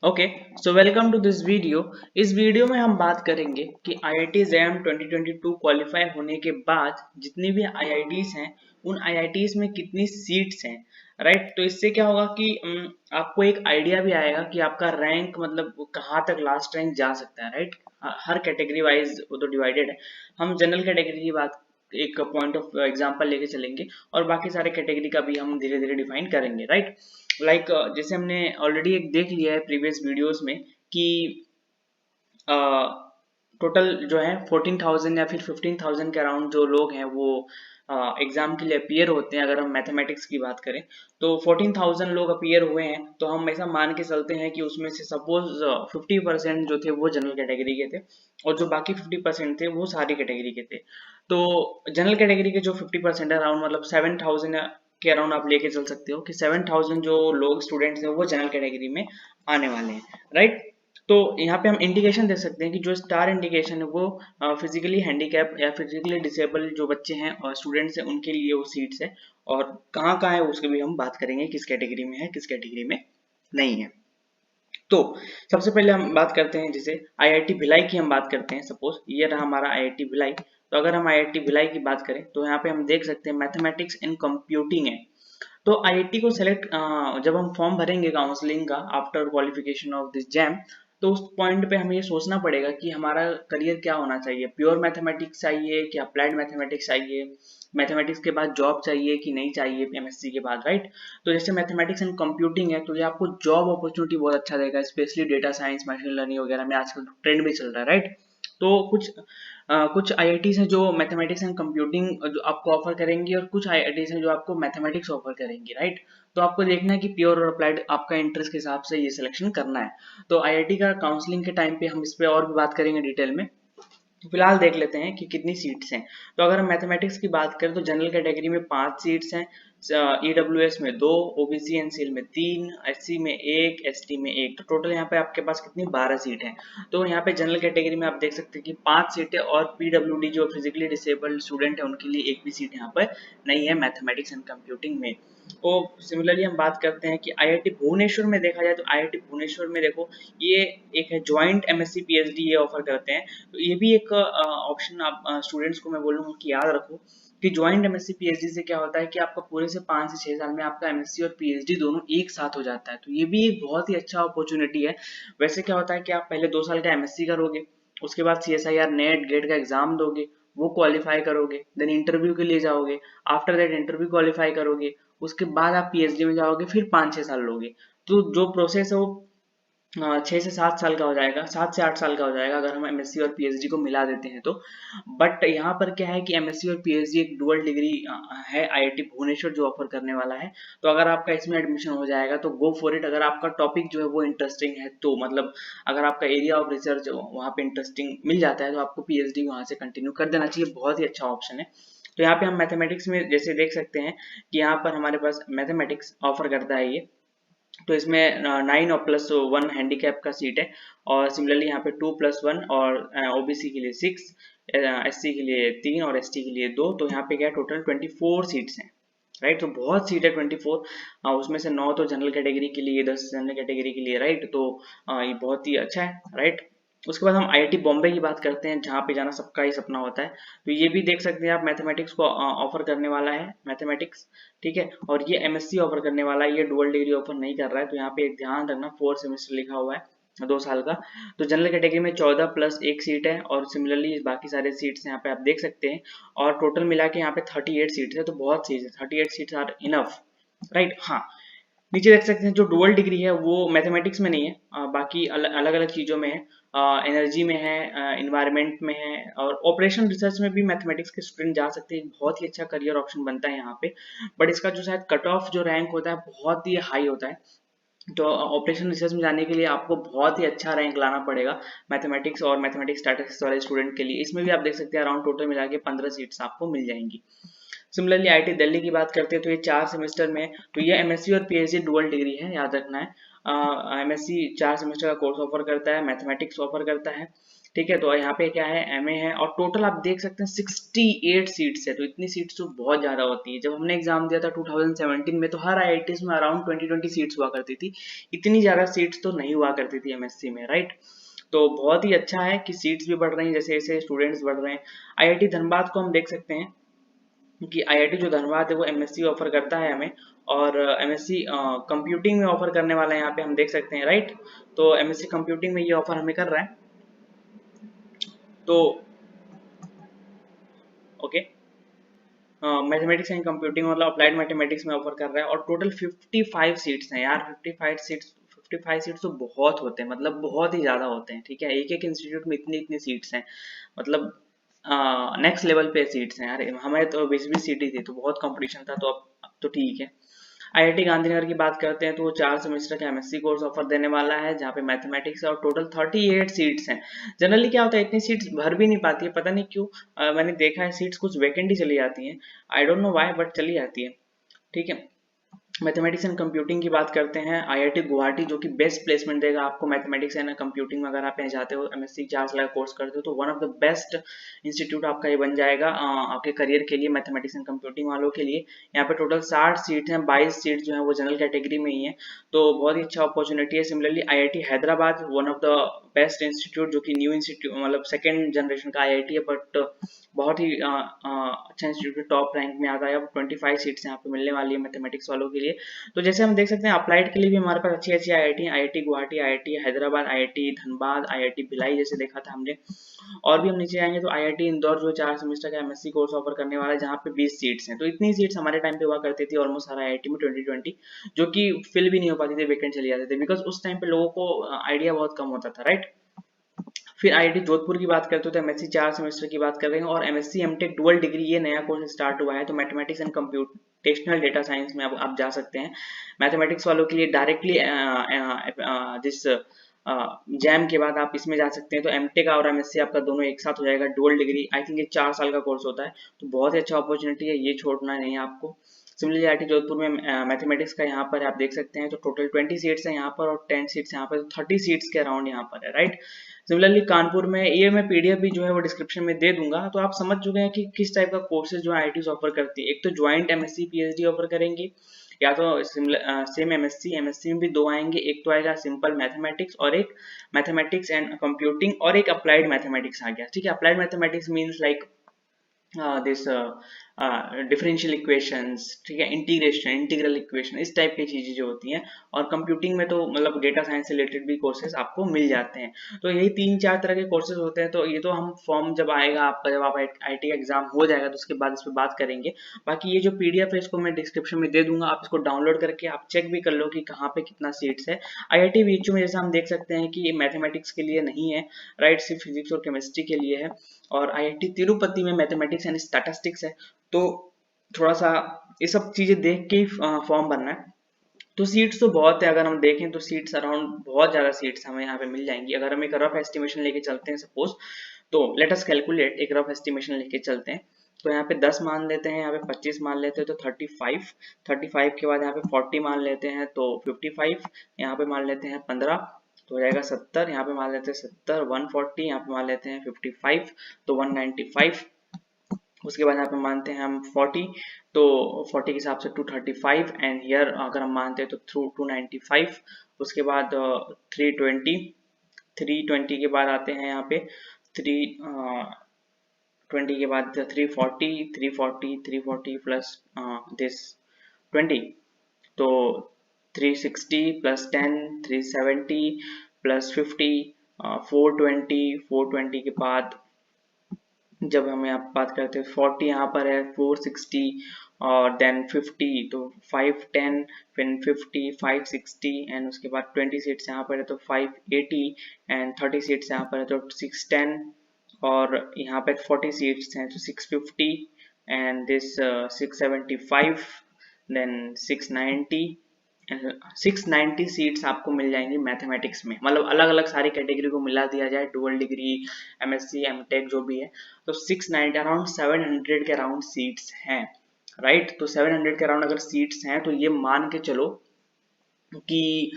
Okay, so welcome to this video. इस video में हम बात करेंगे कि IIT JAM 2022 क्वालिफाई होने के बाद जितनी भी IITs हैं उन IITs में कितनी सीट्स हैं। राइट, तो इससे क्या होगा कि आपको एक आइडिया भी आएगा कि आपका रैंक मतलब कहाँ तक लास्ट रैंक जा सकता है। राइट, हर कैटेगरी वाइज वो तो डिवाइडेड है। हम जनरल कैटेगरी की बात एक पॉइंट ऑफ एग्जांपल लेके चलेंगे और बाकी सारे कैटेगरी का भी हम धीरे धीरे डिफाइन करेंगे। राइट, जैसे हमने ऑलरेडी एक देख लिया है प्रीवियस वीडियोस में कि टोटल जो है 14,000 या फिर 15,000 के अराउंड जो लोग हैं वो एग्जाम के लिए अपीयर होते हैं। अगर हम मैथमेटिक्स की बात करें तो 14,000 लोग अपीयर हुए हैं, तो हम ऐसा मान के चलते हैं कि उसमें से सपोज 50% जो थे वो जनरल कैटेगरी के थे और जो बाकी 50% थे वो सारी कैटेगरी के थे। तो जनरल कैटेगरी के जो 50% है अराउंड मतलब 7,000 के अराउंड आप लेके चल सकते हो कि 7,000 जो लोग स्टूडेंट्स हैं वो जनरल कैटेगरी में आने वाले हैं। राइट, तो यहाँ पे हम इंडिकेशन दे सकते हैं कि जो स्टार इंडिकेशन है वो फिजिकली हैंडीकैप या फिजिकली डिसेबल जो बच्चे हैं और स्टूडेंट्स हैं उनके लिए वो सीट्स है। और कहाँ कहाँ है उसकी भी हम बात करेंगे, किस कैटेगरी में है किस कैटेगरी में नहीं है। तो सबसे पहले हम बात करते हैं, जैसे IIT भिलाई की हम बात करते हैं। सपोज ये रहा हमारा IIT भिलाई। तो अगर हम IIT भिलाई की बात करें तो यहाँ पे हम देख सकते हैं मैथमेटिक्स इन कंप्यूटिंग है। तो IIT को सेलेक्ट जब हम फॉर्म भरेंगे काउंसलिंग का after qualification of this jam, तो उस पॉइंट पे हमें ये सोचना पड़ेगा कि हमारा करियर क्या होना चाहिए। प्योर मैथमेटिक्स चाहिए कि अप्लाइड मैथमेटिक्स चाहिए, मैथमेटिक्स के बाद जॉब चाहिए कि नहीं चाहिए MSc के बाद। राइट, तो जैसे मैथमेटिक्स एंड कंप्यूटिंग है तो ये आपको जॉब अपॉर्चुनिटी बहुत अच्छा देगा, specially data science machine learning वगैरह में आजकल ट्रेंड भी चल रहा है। राइट, तो कुछ IITs हैं जो मैथमेटिक्स एंड कंप्यूटिंग जो आपको ऑफर करेंगी और कुछ IITs हैं जो आपको मैथमेटिक्स ऑफर करेंगी। राइट, तो आपको देखना है कि प्योर और अप्लाइड आपका इंटरेस्ट के हिसाब से ये सिलेक्शन करना है। तो IIT का काउंसलिंग के टाइम पे हम इस पे और भी बात करेंगे डिटेल में। तो फिलहाल देख लेते हैं कि कितनी सीट्स हैं। तो अगर हम मैथमेटिक्स की बात करें तो जनरल कैटेगरी में 5 सीट्स हैं, EWS में 2, OBC NCL में 3, SC में 1, ST में 1। तो टोटल यहाँ पे आपके पास कितनी 12 सीट है। तो यहाँ पे जनरल कैटेगरी में आप देख सकते हैं कि 5 सीटें और PWD जो फिजिकली डिसेबल्ड स्टूडेंट है उनके लिए एक भी सीट यहाँ पर नहीं है मैथमेटिक्स एंड कंप्यूटिंग में। तो सिमिलरली हम बात करते हैं कि IIT भुवनेश्वर में देखा जाए तो IIT भुवनेश्वर में देखो ये एक है ज्वाइंट MSc PhD ये ऑफर करते हैं। तो ये भी एक ऑप्शन आप स्टूडेंट्स को मैं बोलूंगा कि याद रखो कि ज्वाइंट MSc PhD से क्या होता है कि आपका पूरे से 5 से 6 साल में आपका MSc और PhD दोनों एक साथ हो जाता है। तो ये भी एक बहुत ही अच्छा अपॉर्चुनिटी है। वैसे क्या होता है कि आप पहले 2 साल का MSc करोगे, उसके बाद CSIR नेट गेट का एग्जाम दोगे, वो क्वालिफाई करोगे, देन इंटरव्यू के लिए जाओगे, आफ्टर दैट इंटरव्यू क्वालिफाई करोगे, उसके बाद आप PhD में जाओगे, फिर 5-6 साल लोगे। तो जो प्रोसेस है वो 6 से 7 साल का हो जाएगा, 7 से 8 साल का हो जाएगा अगर हम MSc और PhD को मिला देते हैं तो। बट यहाँ पर क्या है कि MSc और PhD एक डुअल डिग्री है IIT भुवनेश्वर जो ऑफर करने वाला है। तो अगर आपका इसमें एडमिशन हो जाएगा तो गो फॉर इट। अगर आपका टॉपिक जो है वो इंटरेस्टिंग है तो मतलब अगर आपका एरिया ऑफ रिसर्च वहाँ पे इंटरेस्टिंग मिल जाता है तो आपको PhD वहाँ से कंटिन्यू कर देना चाहिए। बहुत ही अच्छा ऑप्शन है। तो यहाँ पे हम मैथमेटिक्स में जैसे देख सकते हैं कि यहाँ पर हमारे पास मैथमेटिक्स ऑफर करता है ये। तो इसमें 9 और +1 हैंडीकैप का सीट है और सिमिलरली यहाँ पे 2+1 और OBC के लिए 6, SC के लिए 3 और ST के लिए 2। तो यहाँ पे क्या टोटल 24 सीट्स हैं। राइट, तो बहुत सीट है 24। उसमें से 9 तो जनरल कैटेगरी के लिए, 10 जनरल कैटेगरी के लिए। राइट, तो ये बहुत ही अच्छा है। राइट, उसके बाद हम IIT बॉम्बे की बात करते हैं जहाँ पे जाना सबका ही सपना होता है। तो ये भी देख सकते हैं आप, मैथमेटिक्स को ऑफर करने वाला है मैथमेटिक्स। ठीक है, और ये MSc ऑफर करने वाला है, ये डुअल डिग्री ऑफर नहीं कर रहा है। तो यहाँ पे एक ध्यान रखना 4 सेमेस्टर लिखा हुआ है 2 साल का। तो जनरल कैटेगरी में 14+1 सीट है और सिमिलरली बाकी सारे सीट्स यहाँ पे आप देख सकते हैं। और टोटल मिला के यहाँ पे 38 सीट्स है। तो बहुत सीट है, 38 सीट्स आर इनफ। राइट, हाँ, नीचे देख सकते हैं जो डुअल डिग्री है वो मैथमेटिक्स में नहीं है, बाकी अलग अलग चीजों में है। एनर्जी में है, इन्वायरमेंट में है और ऑपरेशन रिसर्च में भी मैथमेटिक्स के स्टूडेंट जा सकते हैं। बहुत ही अच्छा करियर ऑप्शन बनता है यहाँ पे। बट इसका जो शायद कट ऑफ जो रैंक होता है बहुत ही हाई होता है। तो ऑपरेशन रिसर्च में जाने के लिए आपको बहुत ही अच्छा रैंक लाना पड़ेगा मैथमेटिक्स और मैथमेटिक्स स्टैटिस्टिक्स वाले स्टूडेंट के लिए। इसमें भी आप देख सकते हैं अराउंड टोटल मिला के 15 सीट्स आपको मिल जाएंगी। सिमिलरली IIT दिल्ली की बात करते हैं तो ये 4 सेमेस्टर में है। तो ये MSc और PhD डुअल डिग्री है, याद रखना है। MSc 4 सेमेस्टर का कोर्स ऑफर करता है, मैथमेटिक्स ऑफर करता है। ठीक है। तो यहाँ पे क्या है, एमए है, और टोटल आप देख सकते हैं 68 सीट्स है। तो इतनी सीट्स तो बहुत ज़्यादा होती है। जब हमने एग्जाम दिया था 2017 में, तो हर आईआईटीज में अराउंड 20 सीट्स हुआ करती थी। इतनी ज़्यादा सीट्स तो नहीं हुआ करती थी एमएससी में, राइट। तो बहुत ही अच्छा है कि सीट्स भी बढ़ रही हैं जैसे जैसे स्टूडेंट्स बढ़ रहे हैं। आईआईटी धनबाद को हम देख सकते हैं कि आईआईटी जो धनबाद है वो एमएससी ऑफर करता है हमें, और एमएससी कंप्यूटिंग में ऑफर करने वाला है, यहाँ पे हम देख सकते हैं, राइट। तो एमएससी कंप्यूटिंग में ये ऑफर हमें कर रहा है। तो ओके, मैथमेटिक्स एंड कंप्यूटिंग मतलब अप्लाइड मैथमेटिक्स में ऑफर कर रहा है, और टोटल 55 सीट्स हैं यार। 55 सीट्स तो बहुत होते हैं, मतलब बहुत ही ज़्यादा होते हैं, ठीक है। एक एक इंस्टीट्यूट में इतनी इतनी सीट्स हैं, मतलब नेक्स्ट लेवल पे सीट्स हैं यार। हमें तो 20-20 सीट ही थी, तो बहुत कंपटीशन था, तो अब तो ठीक है। आईआईटी गांधीनगर की बात करते हैं तो वो 4 सेमेस्टर का एमएससी कोर्स ऑफर देने वाला है, जहाँ पे मैथमेटिक्स है, और टोटल 38 सीट्स हैं। जनरली क्या होता है, इतनी सीट्स भर भी नहीं पाती है, पता नहीं क्यों। मैंने देखा है सीट्स कुछ वैकेंट ही चली जाती हैं, I don't know why, but चली जाती है, ठीक है। मैथमेटिक्स एंड कंप्यूटिंग की बात करते हैं, आईआईटी गुवाहाटी जो कि बेस्ट प्लेसमेंट देगा आपको मैथमेटिक्स एंड कंप्यूटिंग में। अगर आप यहाँ जाते हो, एमएससी 4 साल का कोर्स करते हो, तो one of the best institute आपका ये बन जाएगा आपके करियर के लिए, मैथमेटिक्स एंड कंप्यूटिंग वालों के लिए। यहाँ पे टोटल 60 सीट हैं, 22 सीट जो है वो जनरल कैटेगरी में ही है, तो बहुत ही अच्छा अपॉर्चुनिटी है। Similarly IIT Hyderabad, one of the best institute, जो कि न्यू इंस्टीट्यूट, मतलब सेकेंड जनरेशन का आईआईटी है, बट बहुत ही अच्छा इंस्टीट्यूट, टॉप रैंक में आता है। अब 25 सीट्स यहाँ पे मिलने वाली है मैथमेटिक्स वालों के लिए। तो जैसे हम देख सकते हैं अप्लाइड के लिए भी हमारे पास अच्छी अच्छी IIT, IIT Guwahati, IIT Hyderabad, IIT Dhanbad, IIT Bhilai जैसे देखा था हमने। और भी हम नीचे आएंगे तो आईआईटी इंदौर जो 4 सेमेस्टर का एमएससी कोर्स ऑफर करने वाला है, जहाँ पे 20 सीट्स हैं। तो इतनी सीट्स हमारे टाइम पे हुआ करती थी ऑलमोस्ट हर आईआईटी में 2020, जो कि फिल भी नहीं हो पाती थी, वेकेंट चली जाते थे, बिकॉज उस टाइम पे लोगों को आइडिया बहुत कम होता था, राइट। फिर आईआईटी जोधपुर की बात करते हो तो एमएससी 4 सेमेस्टर की बात कर रहे हैं, और एमएससी एमटेक डुअल डिग्री ये नया कोर्स स्टार्ट हुआ है। तो mathematics and computational data science में अब आप जा सकते हैं। मैथमेटिक्स वालों के लिए डायरेक्टली जिस जैम के बाद आप इसमें जा सकते हैं। तो एमटेक और एमएससी आपका दोनों एक साथ हो जाएगा, डुअल डिग्री। आई थिंक ये 4 साल का कोर्स होता है, तो बहुत ही अच्छा अपॉर्चुनिटी है, ये छोड़ना नहीं है आपको। सिमिलरली आईआईटी जोधपुर में मैथमेटिक्स का यहाँ पर आप देख सकते हैं, तो टोटल 20 सीट्स है यहाँ पर, और 10 सीट्स यहाँ पर, तो 30 सीट्स के अराउंड यहाँ पर है, राइट। सिमिलरली कानपुर में, ये मैं पीडीएफ भी जो है वो डिस्क्रिप्शन में दे दूंगा, तो आप समझ चुके हैं कि किस टाइप का कोर्सेज जो आईआईटी ऑफर करती है। एक तो ज्वाइंट एमएससी पीएचडी ऑफर करेंगे, या तो सेम एमएससी एमएससी में भी 2 आएंगे। एक तो आएगा सिंपल मैथमेटिक्स, और एक मैथमेटिक्स एंड कंप्यूटिंग, और एक अप्लाइड मैथमेटिक्स आ गया, ठीक है। Applied mathematics means like this differential equations, ठीक है, इंटीग्रेशन, इंटीग्रल इक्वेशन, इस टाइप की चीजें जो होती हैं। और कंप्यूटिंग में तो मतलब डेटा साइंस से रिलेटेड भी कोर्सेज आपको मिल जाते हैं। तो यही 3-4 तरह के कोर्सेज होते हैं। तो ये तो हम फॉर्म जब आएगा आपका, जब आप आईटी का एग्जाम हो जाएगा, तो उसके बाद इस पर बात करेंगे। बाकी ये जो पीडीएफ है इसको मैं डिस्क्रिप्शन में दे दूंगा, आप इसको डाउनलोड करके आप चेक भी कर लो कि कहाँ पे कितना सीट्स है। आईआईटी बीएचयू में जैसा हम देख सकते हैं कि ये मैथमेटिक्स के लिए नहीं है, राइट, सिर्फ फिजिक्स और केमिस्ट्री के लिए है। और आईआईटी तिरुपति में मैथमेटिक्स एंड स्टैटिस्टिक्स है। तो थोड़ा सा ये सब चीजें देख के ही फॉर्म भरना है। तो सीट्स तो बहुत है, अगर हम देखें तो सीट्स अराउंड बहुत ज्यादा सीट्स हमें यहाँ पे मिल जाएंगी। अगर हम एक रफ एस्टिमेशन लेके चलते हैं सपोज, तो लेट अस कैलकुलेट, एक रफ एस्टिमेशन लेके चलते हैं। तो यहाँ पे 10 मान लेते हैं, यहाँ पे 25 मान लेते हैं, तो 35 के बाद यहाँ पे 40 मान लेते हैं, तो 55, यहाँ पे मान लेते हैं 15, तो हो जाएगा 70, यहाँ पे मान लेते हैं 70, 140, यहाँ पे मान लेते हैं 55, तो 195। उसके बाद यहाँ पे मानते हैं हम 40, तो 40 के हिसाब से 235, एंड हियर अगर हम मानते हैं तो थ्रू 295। उसके बाद 320, 320 के बाद आते हैं यहाँ पे 320 के बाद 340, 340, 340 प्लस दिस 20, तो 360 प्लस 10, 370 प्लस 50, 420, 420 के बाद जब हम यहाँ बात करते हैं 40, यहाँ पर है 460, और देन 50, तो 510, फिर 50, 560, एंड उसके बाद 20 सीट्स यहाँ पर है तो 580, एंड 30 सीट्स यहाँ पर है तो 610, और यहाँ पे 40 सीट्स हैं तो 650, एंड दिस 675, देन 690, 690 सीट्स आपको मिल जाएंगी मैथमेटिक्स में। मतलब अलग अलग सारी कैटेगरी को मिला दिया जाए, डुअल डिग्री, एमएससी, एमटेक जो भी है, तो 690 अराउंड 700 के अराउंड सीट्स हैं, राइट। तो 700 के अराउंड अगर सीट्स हैं, तो ये मान के चलो कि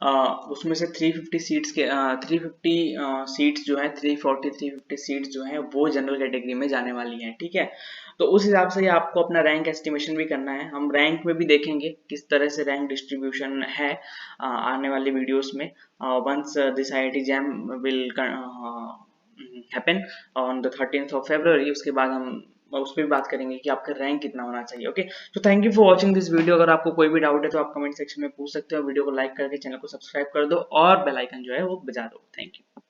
उसमें से 350 सीट्स के 350 सीट्स जो है 340 350 सीट्स जो है वो जनरल कैटेगरी में जाने वाली हैं, ठीक है। तो उस हिसाब से आपको अपना रैंक एस्टिमेशन भी करना है। हम रैंक में भी देखेंगे किस तरह से रैंक डिस्ट्रीब्यूशन है आने वाले वीडियोस में। Once this IIT JAM will happen on the 13th of February, उसके बाद हम उस पर भी बात करेंगे कि आपका रैंक कितना होना चाहिए। ओके, तो thank you for watching this video. अगर आपको कोई भी डाउट है तो आप कमेंट सेक्शन में पूछ सकते हो। वीडियो को लाइक करके चैनल को सब्सक्राइब कर दो और बेल आइकन जो है वो बजा दो। Thank you.